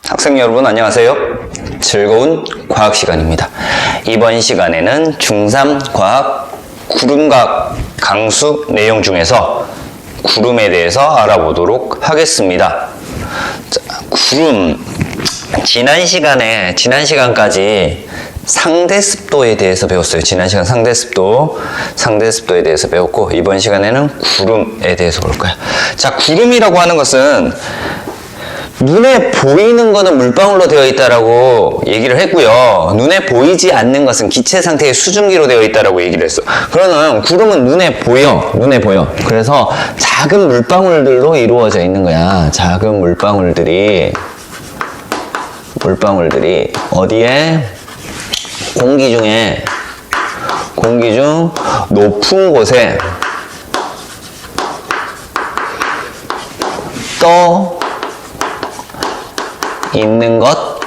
학생 여러분 안녕하세요. 즐거운 과학 시간입니다. 이번 시간에는 중3 과학 구름과 강수 내용 중에서 구름에 대해서 알아보도록 하겠습니다. 자, 구름 지난 시간까지 상대습도에 대해서 배웠어요. 지난 시간 상대습도에 대해서 배웠고, 이번 시간에는 구름에 대해서 볼 거예요. 자, 구름이라고 하는 것은 눈에 보이는 거는 물방울로 되어 있다라고 얘기를 했고요. 눈에 보이지 않는 것은 기체 상태의 수증기로 되어 있다라고 얘기를 했어. 그러면 구름은 눈에 보여. 그래서 작은 물방울들로 이루어져 있는 거야. 작은 물방울들이 어디에? 공기 중 높은 곳에 떠 있는 것,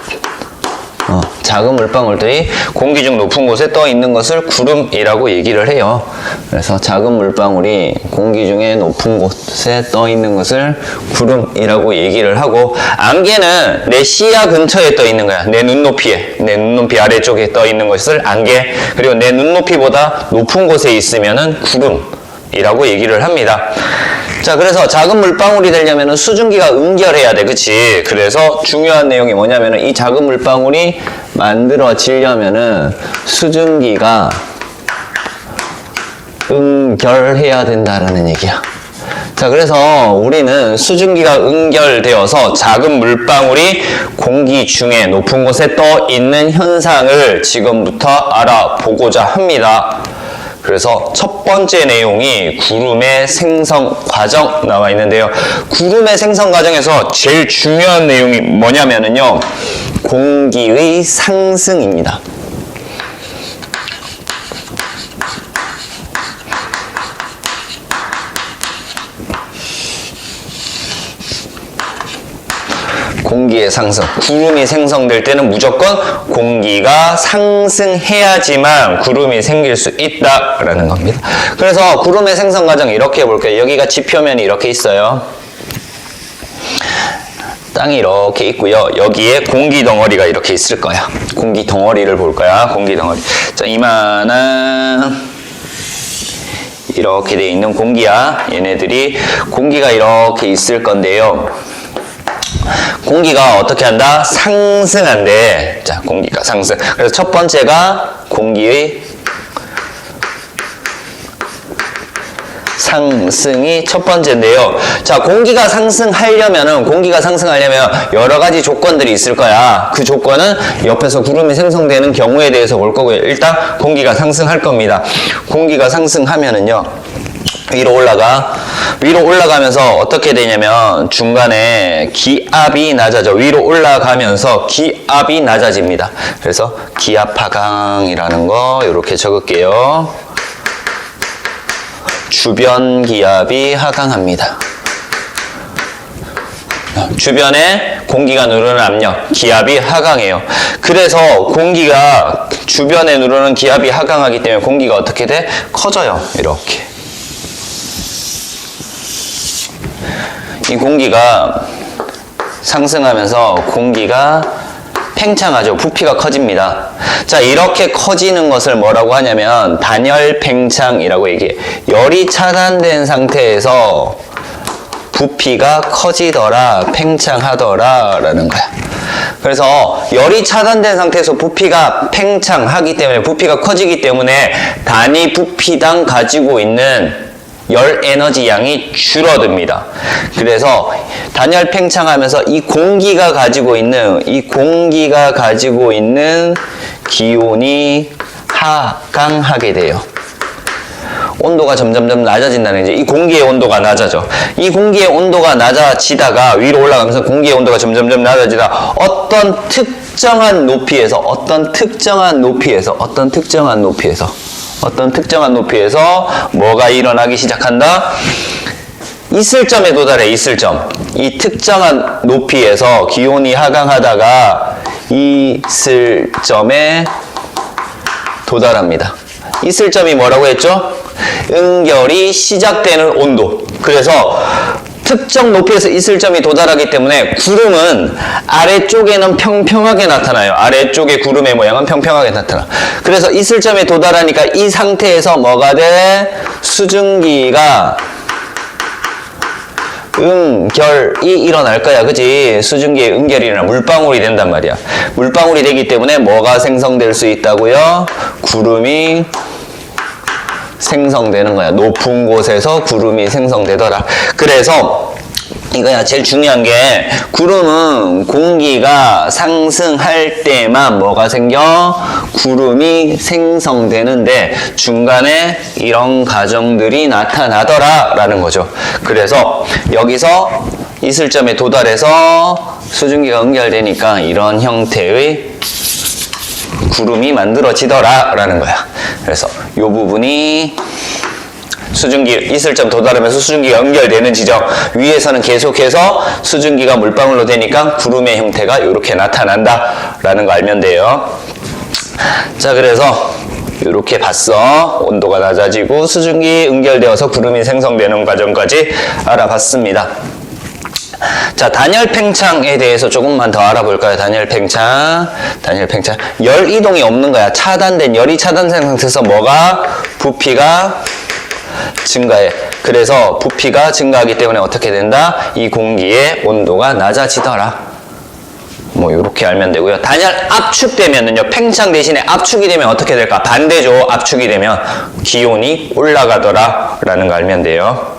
작은 물방울들이 공기 중 높은 곳에 떠 있는 것을 구름이라고 얘기를 해요. 그래서 작은 물방울이 공기 중에 높은 곳에 떠 있는 것을 구름이라고 얘기를 하고, 안개는 내 시야 근처에 떠 있는 거야. 내 눈높이 아래쪽에 떠 있는 것을 안개, 그리고 내 눈높이보다 높은 곳에 있으면은 구름이라고 얘기를 합니다. 자, 그래서 작은 물방울이 되려면 수증기가 응결해야 돼. 그치? 그래서 중요한 내용이 뭐냐면은 이 작은 물방울이 만들어지려면은 수증기가 응결해야 된다라는 얘기야. 자, 그래서 우리는 수증기가 응결되어서 작은 물방울이 공기 중에 높은 곳에 떠 있는 현상을 지금부터 알아보고자 합니다. 그래서 첫 번째 내용이 구름의 생성 과정 나와 있는데요. 구름의 생성 과정에서 제일 중요한 내용이 뭐냐면요, 공기의 상승입니다. 공기의 상승. 구름이 생성될 때는 무조건 공기가 상승해야지만 구름이 생길 수 있다라는 겁니다. 그래서 구름의 생성 과정 이렇게 해볼게요. 여기가 지표면이 이렇게 있어요. 땅이 이렇게 있고요. 여기에 공기 덩어리가 이렇게 있을 거야. 공기 덩어리를 볼 거야. 공기 덩어리. 자, 이만한 이렇게 돼 있는 공기야. 얘네들이 공기가 이렇게 있을 건데요. 공기가 어떻게 한다? 상승한대. 자, 공기가 상승. 그래서 첫 번째가 공기의 상승이 첫 번째인데요. 자, 공기가 상승하려면 여러 가지 조건들이 있을 거야. 그 조건은 옆에서 구름이 생성되는 경우에 대해서 볼 거고요. 일단 공기가 상승할 겁니다. 공기가 상승하면은요, 위로 올라가면서 어떻게 되냐면 중간에 기압이 낮아져. 위로 올라가면서 기압이 낮아집니다. 그래서 기압 하강이라는 거 이렇게 적을게요. 주변 기압이 하강합니다. 주변에 공기가 누르는 압력, 기압이 하강해요. 그래서 공기가 주변에 누르는 기압이 하강하기 때문에 공기가 어떻게 돼? 커져요. 이렇게. 이 공기가 상승하면서 공기가 팽창하죠. 부피가 커집니다. 자, 이렇게 커지는 것을 뭐라고 하냐면 단열 팽창이라고 얘기해. 열이 차단된 상태에서 부피가 커지더라, 팽창하더라 라는 거야. 그래서 열이 차단된 상태에서 부피가 팽창하기 때문에, 부피가 커지기 때문에 단위 부피당 가지고 있는 열 에너지 양이 줄어듭니다. 그래서 단열 팽창하면서 이 공기가 가지고 있는 기온이 하강하게 돼요. 온도가 점점점 낮아진다는 거죠. 이 공기의 온도가 낮아져. 이 공기의 온도가 낮아지다가 위로 올라가면서 공기의 온도가 점점점 낮아지다 어떤 특정한 높이에서 뭐가 일어나기 시작한다? 이슬점에 도달해. 이슬점. 이 특정한 높이에서 기온이 하강하다가 이슬점에 도달합니다. 이슬점이 뭐라고 했죠? 응결이 시작되는 온도. 그래서 특정 높이에서 이슬점이 도달하기 때문에 구름은 아래쪽에는 평평하게 나타나요. 아래쪽의 구름의 모양은 평평하게 나타나. 그래서 이슬점에 도달하니까 이 상태에서 뭐가 돼? 수증기가 음결이 일어날 거야. 그치? 수증기의 음결이나 물방울이 된단 말이야. 물방울이 되기 때문에 뭐가 생성될 수 있다고요? 구름이 생성되는 거야. 높은 곳에서 구름이 생성되더라. 그래서 이거야 제일 중요한 게 구름은 공기가 상승할 때만 뭐가 생겨? 구름이 생성되는데 중간에 이런 과정들이 나타나더라 라는 거죠. 그래서 여기서 이슬점에 도달해서 수증기가 응결되니까 이런 형태의 구름이 만들어지더라 라는 거야. 그래서 이 부분이 수증기 이슬점 도달하면서 수증기가 연결되는 지점, 위에서는 계속해서 수증기가 물방울로 되니까 구름의 형태가 이렇게 나타난다 라는 거 알면 돼요. 자, 그래서 이렇게 봤어. 온도가 낮아지고 수증기 연결되어서 구름이 생성되는 과정까지 알아봤습니다. 자, 단열 팽창에 대해서 조금만 더 알아볼까요? 단열 팽창. 열 이동이 없는 거야. 차단된, 열이 차단된 상태에서 뭐가? 부피가 증가해. 그래서 부피가 증가하기 때문에 어떻게 된다? 이 공기의 온도가 낮아지더라. 뭐 이렇게 알면 되고요. 단열 압축되면은요, 팽창 대신에 압축이 되면 어떻게 될까? 반대죠. 압축이 되면 기온이 올라가더라 라는 거 알면 돼요.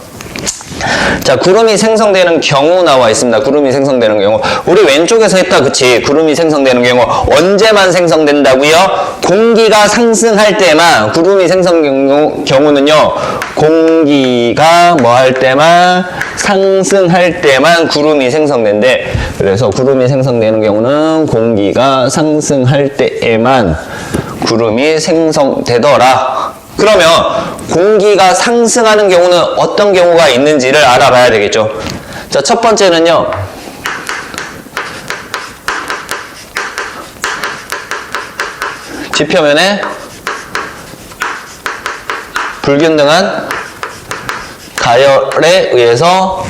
자, 구름이 생성되는 경우 나와 있습니다. 구름이 생성되는 경우. 우리 왼쪽에서 했다, 그치? 구름이 생성되는 경우 언제만 생성된다고요? 공기가 상승할 때만. 구름이 생성되는 경우는요, 공기가 뭐 할 때만? 상승할 때만 구름이 생성된대. 그래서 구름이 생성되는 경우는 공기가 상승할 때에만 구름이 생성되더라. 그러면 공기가 상승하는 경우는 어떤 경우가 있는지를 알아봐야 되겠죠. 자, 첫 번째는요. 지표면에 불균등한 가열에 의해서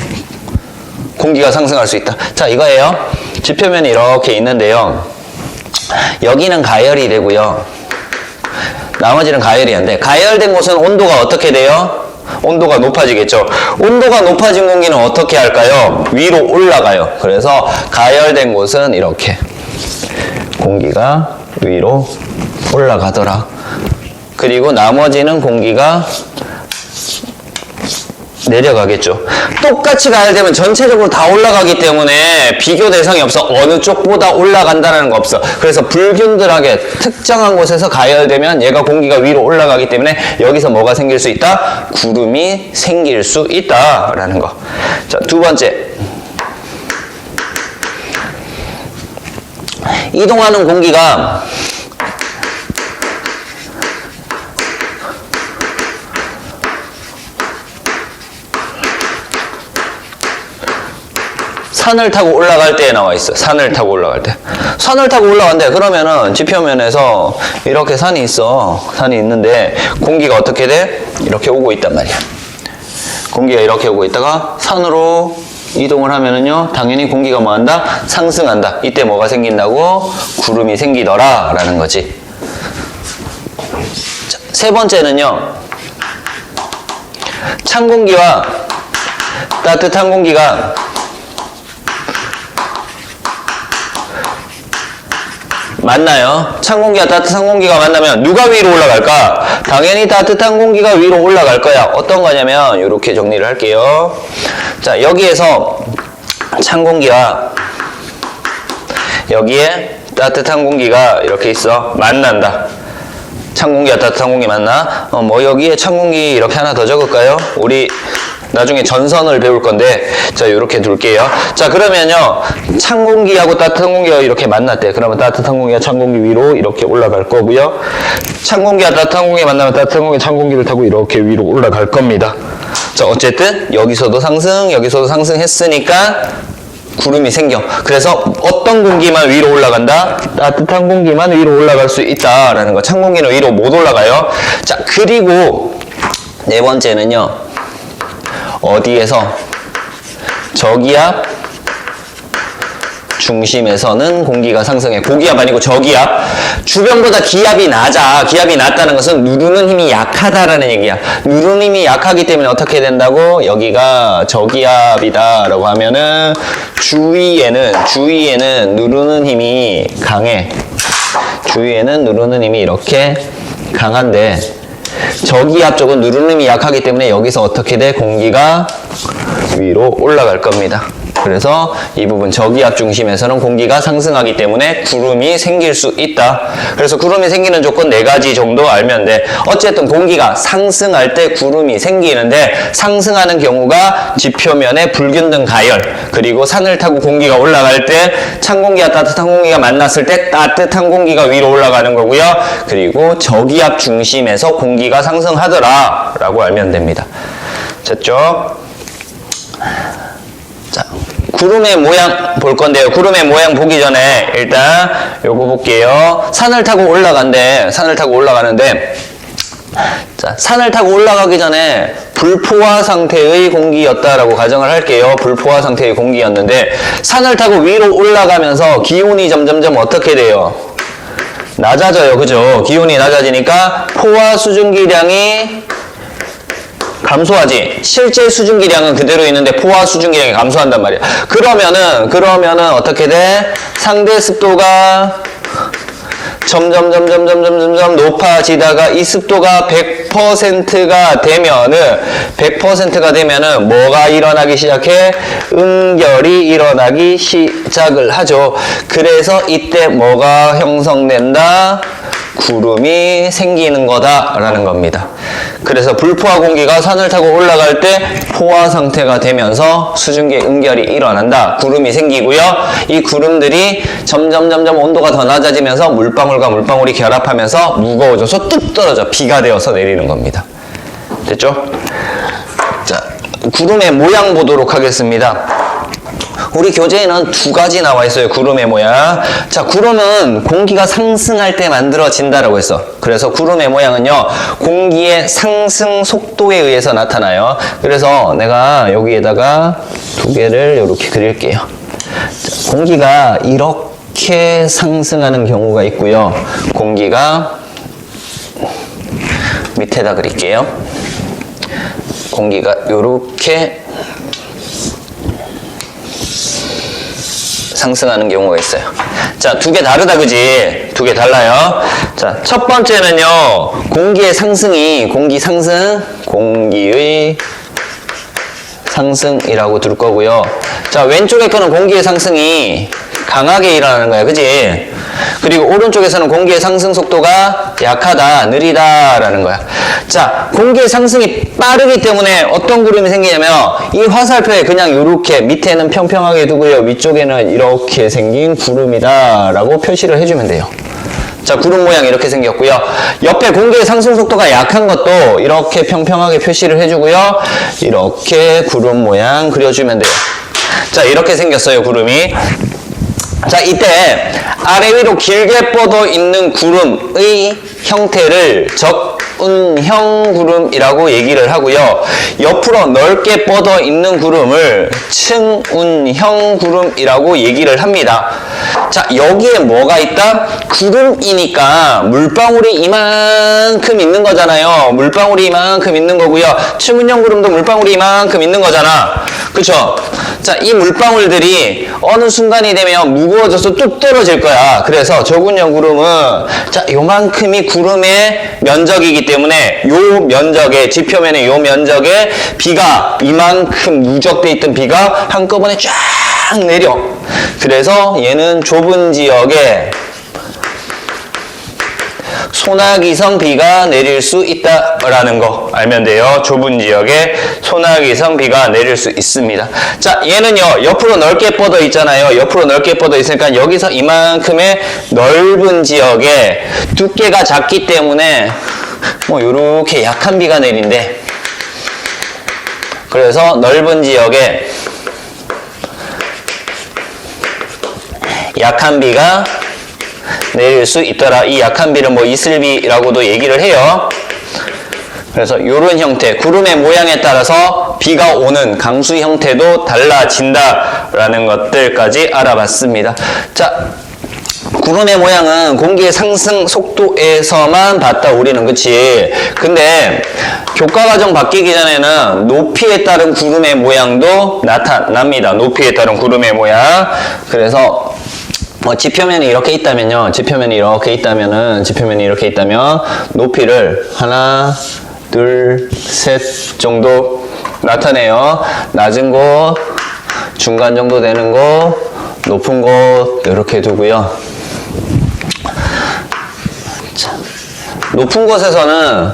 공기가 상승할 수 있다. 자, 이거예요. 지표면이 이렇게 있는데요. 여기는 가열이 되고요. 나머지는 가열이 안 돼. 가열된 곳은 온도가 어떻게 돼요? 온도가 높아지겠죠. 온도가 높아진 공기는 어떻게 할까요? 위로 올라가요. 그래서 가열된 곳은 이렇게 공기가 위로 올라가더라. 그리고 나머지는 공기가 내려가겠죠. 똑같이 가열되면 전체적으로 다 올라가기 때문에 비교 대상이 없어. 어느 쪽보다 올라간다는 거 없어. 그래서 불균등하게 특정한 곳에서 가열되면 얘가 공기가 위로 올라가기 때문에 여기서 뭐가 생길 수 있다? 구름이 생길 수 있다라는 거. 자, 두 번째. 이동하는 공기가 산을 타고 올라갈 때에 나와 있어. 산을 타고 올라갈 때. 산을 타고 올라간대. 그러면은 지표면에서 이렇게 산이 있어. 산이 있는데 공기가 어떻게 돼? 이렇게 오고 있단 말이야. 공기가 이렇게 오고 있다가 산으로 이동을 하면은요, 당연히 공기가 뭐 한다? 상승한다. 이때 뭐가 생긴다고? 구름이 생기더라 라는 거지. 자, 세 번째는요, 찬 공기와 따뜻한 공기가 만나요. 찬 공기와 따뜻한 공기가 만나면 누가 위로 올라갈까? 당연히 따뜻한 공기가 위로 올라갈 거야. 어떤 거냐면 이렇게 정리를 할게요. 자, 여기에서 찬 공기와 여기에 따뜻한 공기가 이렇게 있어. 만난다. 찬 공기와 따뜻한 공기 만나. 뭐 여기에 찬 공기 이렇게 하나 더 적을까요? 우리 나중에 전선을 배울 건데, 자, 이렇게 둘게요. 자, 그러면요, 찬 공기하고 따뜻한 공기가 이렇게 만났대. 그러면 따뜻한 공기가 찬 공기 위로 이렇게 올라갈 거고요. 찬 공기와 따뜻한 공기 만나면 따뜻한 공기가 찬 공기를 타고 이렇게 위로 올라갈 겁니다. 자, 어쨌든 여기서도 상승, 여기서도 상승했으니까 구름이 생겨. 그래서 어떤 공기만 위로 올라간다? 따뜻한 공기만 위로 올라갈 수 있다라는 거. 찬 공기는 위로 못 올라가요. 자, 그리고 네 번째는요, 어디에서 저기압 중심에서는 공기가 상승해. 고기압 아니고 저기압. 주변보다 기압이 낮아. 기압이 낮다는 것은 누르는 힘이 약하다라는 얘기야. 누르는 힘이 약하기 때문에 어떻게 된다고? 여기가 저기압이다 라고 하면은 주위에는 누르는 힘이 강해. 주위에는 누르는 힘이 이렇게 강한데 저기압 쪽은 누르는 힘이 약하기 때문에 여기서 어떻게 돼? 공기가 위로 올라갈 겁니다. 그래서 이 부분 저기압 중심에서는 공기가 상승하기 때문에 구름이 생길 수 있다. 그래서 구름이 생기는 조건 4가지 정도 알면 돼. 어쨌든 공기가 상승할 때 구름이 생기는데 상승하는 경우가 지표면에 불균등 가열, 그리고 산을 타고 공기가 올라갈 때 찬 공기와 따뜻한 공기가 만났을 때 따뜻한 공기가 위로 올라가는 거고요. 그리고 저기압 중심에서 공기가 상승하더라 라고 알면 됩니다. 됐죠? 자, 구름의 모양 볼 건데요. 구름의 모양 보기 전에 일단 요거 볼게요. 산을 타고 올라가는데 자, 산을 타고 올라가기 전에 불포화 상태의 공기였다라고 가정을 할게요. 불포화 상태의 공기였는데 산을 타고 위로 올라가면서 기온이 점점점 어떻게 돼요? 낮아져요. 그죠? 기온이 낮아지니까 포화 수증기량이 감소하지. 실제 수증기량은 그대로 있는데 포화 수증기량이 감소한단 말이야. 그러면은 어떻게 돼? 상대 습도가 점점 높아지다가 이 습도가 100%가 되면은 뭐가 일어나기 시작해? 응결이 일어나기 시작을 하죠. 그래서 이때 뭐가 형성된다? 구름이 생기는 거다라는 겁니다. 그래서 불포화 공기가 산을 타고 올라갈 때 포화 상태가 되면서 수증기 응결이 일어난다. 구름이 생기고요. 이 구름들이 점점 온도가 더 낮아지면서 물방울과 물방울이 결합하면서 무거워져서 뚝 떨어져 비가 되어서 내리는 겁니다. 됐죠? 자, 구름의 모양 보도록 하겠습니다. 우리 교재에는 2가지 나와 있어요. 구름의 모양. 자, 구름은 공기가 상승할 때 만들어진다라고 했어. 그래서 구름의 모양은요, 공기의 상승 속도에 의해서 나타나요. 그래서 내가 여기에다가 2개를 이렇게 그릴게요. 자, 공기가 이렇게 상승하는 경우가 있고요. 공기가 밑에다 그릴게요. 공기가 이렇게 상승하는 경우가 있어요. 자, 2개 다르다, 그지? 2개 달라요. 자, 첫 번째는요, 공기의 상승이, 공기의 상승이라고 둘 거고요. 자, 왼쪽에 거는 공기의 상승이 강하게 일어나는 거야, 그지? 그리고 오른쪽에서는 공기의 상승 속도가 약하다, 느리다라는 거야. 자, 공기의 상승이 빠르기 때문에 어떤 구름이 생기냐면 이 화살표에 그냥 이렇게 밑에는 평평하게 두고요, 위쪽에는 이렇게 생긴 구름이다 라고 표시를 해주면 돼요. 자, 구름 모양 이렇게 생겼고요. 옆에 공기의 상승 속도가 약한 것도 이렇게 평평하게 표시를 해주고요. 이렇게 구름 모양 그려주면 돼요. 자, 이렇게 생겼어요, 구름이. 자, 이때 아래 위로 길게 뻗어 있는 구름의 형태를 적운형 구름이라고 얘기를 하고요. 옆으로 넓게 뻗어 있는 구름을 층운형 구름이라고 얘기를 합니다. 자, 여기에 뭐가 있다? 구름이니까 물방울이 이만큼 있는 거잖아요. 물방울이 이만큼 있는 거고요. 층운형 구름도 물방울이 이만큼 있는 거잖아. 그쵸? 자, 이 물방울들이 어느 순간이 되면 무거워져서 뚝 떨어질 거야. 그래서 적운형 구름은 자, 요만큼이 구름의 면적이기 때문에 요 면적에, 지표면의 요 면적에 비가 이만큼 누적돼 있던 비가 한꺼번에 쫙 내려. 그래서 얘는 좁은 지역에 소나기성 비가 내릴 수 있다라는 거 알면 돼요. 좁은 지역에 소나기성 비가 내릴 수 있습니다. 자, 얘는요, 옆으로 넓게 뻗어 있잖아요. 옆으로 넓게 뻗어 있으니까 여기서 이만큼의 넓은 지역에 두께가 작기 때문에 뭐 요렇게 약한 비가 내린대. 그래서 넓은 지역에 약한 비가 내릴 수 있더라. 이 약한 비를 뭐 이슬비라고도 얘기를 해요. 그래서 이런 형태, 구름의 모양에 따라서 비가 오는 강수 형태도 달라진다라는 것들까지 알아봤습니다. 자, 구름의 모양은 공기의 상승 속도에서만 봤다 우리는. 그치? 근데 교과과정 바뀌기 전에는 높이에 따른 구름의 모양도 나타납니다. 높이에 따른 구름의 모양. 그래서 지표면이 이렇게 있다면요. 지표면이 이렇게 있다면 높이를 하나, 둘, 셋 정도 나타내요. 낮은 곳, 중간 정도 되는 곳, 높은 곳 이렇게 두고요. 자, 높은 곳에서는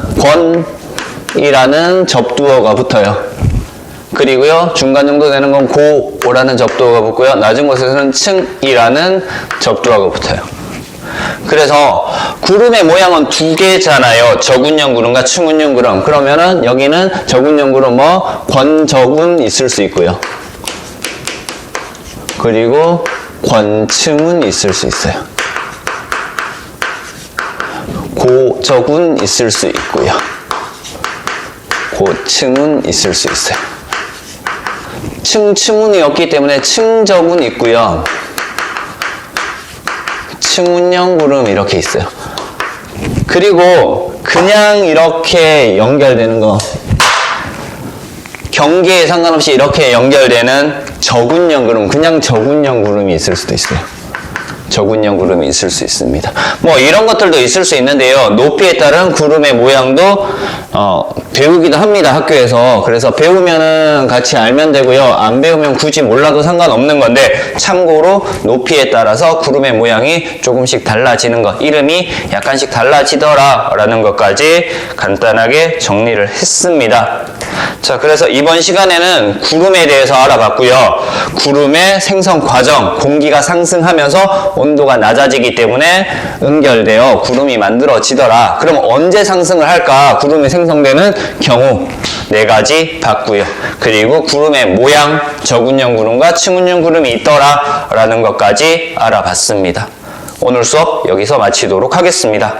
권이라는 접두어가 붙어요. 그리고요, 중간 정도 되는 건 고라는 접두어가 붙고요. 낮은 곳에서는 층이라는 접두어가 붙어요. 그래서 구름의 모양은 두 개잖아요. 저군형 구름과 층운형 구름. 그러면은 여기는 저군형 구름 권저군 있을 수 있고요. 그리고 권층은 있을 수 있어요. 고저군 있을 수 있고요. 고층은 있을 수 있어요. 층운이 없기 때문에 층저군 있고요. 층운형 구름 이렇게 있어요. 그리고 그냥 이렇게 연결되는 거, 경계에 상관없이 이렇게 연결되는 저군형 구름, 그냥 저군형 구름이 있을 수도 있어요. 저군형 구름이 있을 수 있습니다. 뭐 이런 것들도 있을 수 있는데요. 높이에 따른 구름의 모양도 배우기도 합니다, 학교에서. 그래서 배우면은 같이 알면 되고요. 안 배우면 굳이 몰라도 상관없는 건데, 참고로 높이에 따라서 구름의 모양이 조금씩 달라지는 것, 이름이 약간씩 달라지더라 라는 것까지 간단하게 정리를 했습니다. 자, 그래서 이번 시간에는 구름에 대해서 알아봤고요. 구름의 생성 과정, 공기가 상승하면서 온도가 낮아지기 때문에 응결되어 구름이 만들어지더라. 그럼 언제 상승을 할까? 구름이 생성되는 경우 4가지 봤고요. 그리고 구름의 모양, 저군형 구름과 층운형 구름이 있더라 라는 것까지 알아봤습니다. 오늘 수업 여기서 마치도록 하겠습니다.